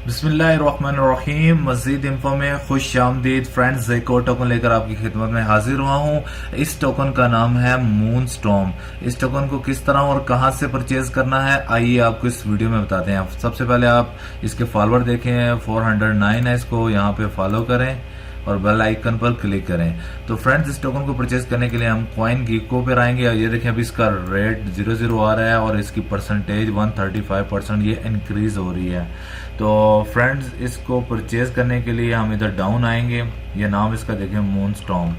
बिस्मिल्लाहिर्रहमानिर्रहीम। मज़ीद इंफो में खुश आमदीद फ्रेंड्स। एक और टोकन लेकर आपकी खिदमत में हाजिर हुआ हूँ। इस टोकन का नाम है मून स्टॉर्म। इस टोकन को किस तरह और कहां से परचेज करना है आइए आपको इस वीडियो में बताते हैं। सबसे पहले आप इसके फॉलोअर देखें, 409 है। इसको यहाँ पे फॉलो करें और बेल आइकन पर क्लिक करें। तो फ्रेंड्स, इस टोकन को परचेज करने के लिए हम कॉइन गीको पे आएंगे और ये देखें अभी इसका रेट 00 आ रहा है और इसकी परसेंटेज 135% ये इंक्रीज हो रही है। तो फ्रेंड्स, इसको परचेज करने के लिए हम इधर डाउन आएंगे। ये नाम इसका देखें, मून स्टॉर्म।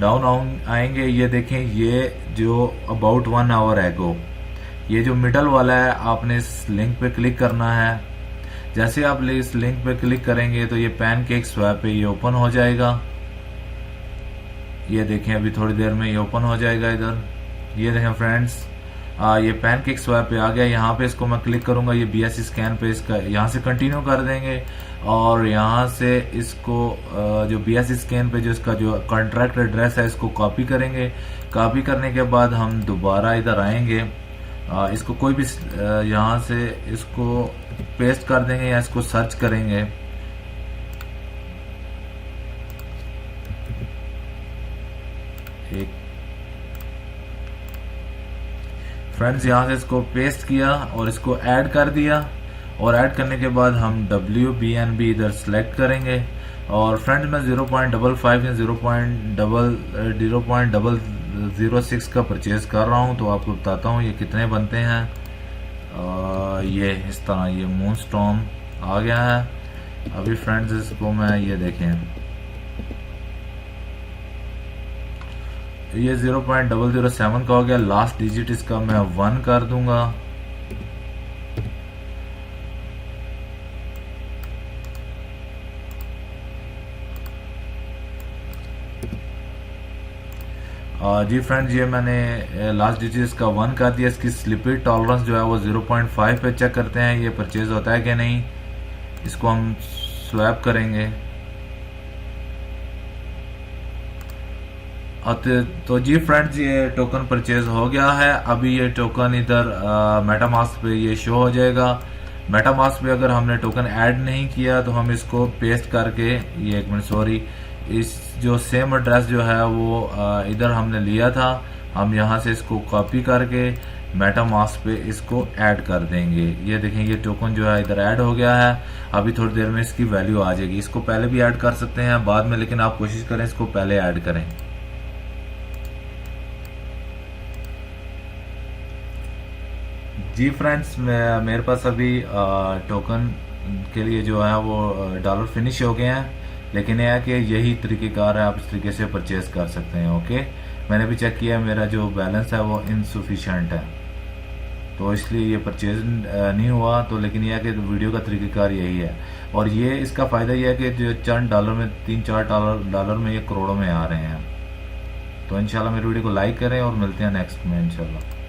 डाउन आएंगे, ये देखें ये जो अबाउट 1 आवर एगो, ये जो मिडल वाला है आपने इस लिंक पे क्लिक करना है। जैसे आप इस लिंक पे क्लिक करेंगे तो ये पैनकेक स्वैप पे ये ओपन हो जाएगा। ये देखें अभी थोड़ी देर में ये ओपन हो जाएगा। इधर ये देखें फ्रेंड्स, ये पैनकेक स्वैप पे आ गया। यहाँ पे इसको मैं क्लिक करूंगा, ये BSC स्कैन पे इसका यहाँ से कंटिन्यू कर देंगे और यहाँ से इसको जो BSC स्कैन पे जो इसका जो कॉन्ट्रैक्ट एड्रेस है इसको कॉपी करेंगे। कॉपी करने के बाद हम दोबारा इधर आएंगे, इसको कोई भी यहाँ से इसको पेस्ट कर देंगे या इसको सर्च करेंगे। एक फ्रेंड्स, यहाँ से इसको पेस्ट किया और इसको ऐड कर दिया और ऐड करने के बाद हम WBNB इधर सेलेक्ट करेंगे। और फ्रेंड्स, मैं 0.55 या 0.006 का परचेज कर रहा हूँ, तो आपको बताता हूँ ये कितने बनते हैं। ये इस तरह ये मून स्टॉर्म आ गया है। अभी फ्रेंड्स, इसको मैं ये देखें, ये 0.007 का हो गया। लास्ट डिजिट इसका मैं 1 कर दूंगा। जी फ्रेंड्स, ये मैंने लास्ट डिजिट इसका 1 कर दिया। इसकी स्लिपी टॉलरेंस जो है वो 0.5 पे चेक करते हैं ये परचेज होता है कि नहीं। इसको हम स्वैप करेंगे। तो जी फ्रेंड्स, ये टोकन परचेज हो गया है। अभी ये टोकन इधर मेटामास्क पे ये शो हो जाएगा। मेटामास्क पे अगर हमने टोकन ऐड नहीं किया तो हम इसको पेस्ट करके, ये एक मिनट सॉरी, इस जो सेम एड्रेस जो है वो इधर हमने लिया था, हम यहाँ से इसको कॉपी करके मेटामास्क पे इसको ऐड कर देंगे। ये देखें ये टोकन जो है इधर ऐड हो गया है। अभी थोड़ी देर में इसकी वैल्यू आ जाएगी। इसको पहले भी ऐड कर सकते हैं बाद में, लेकिन आप कोशिश करें इसको पहले ऐड करें। जी फ्रेंड्स, मेरे पास अभी टोकन के लिए जो है वो डॉलर फिनिश हो गए हैं, लेकिन यह है कि यही तरीक़ेकार है, आप इस तरीके से परचेज कर सकते हैं। ओके, मैंने भी चेक किया, मेरा जो बैलेंस है वो इनसफिशिएंट है, तो इसलिए ये परचेज नहीं हुआ। तो लेकिन यह है कि वीडियो का तरीक़ेकार यही है। और ये इसका फ़ायदा यह है कि जो चंद डॉलर में 3-4 डॉलर में ये करोड़ों में आ रहे हैं। तो इंशाल्लाह मेरी वीडियो को लाइक करें और मिलते हैं नेक्स्ट में इंशाल्लाह।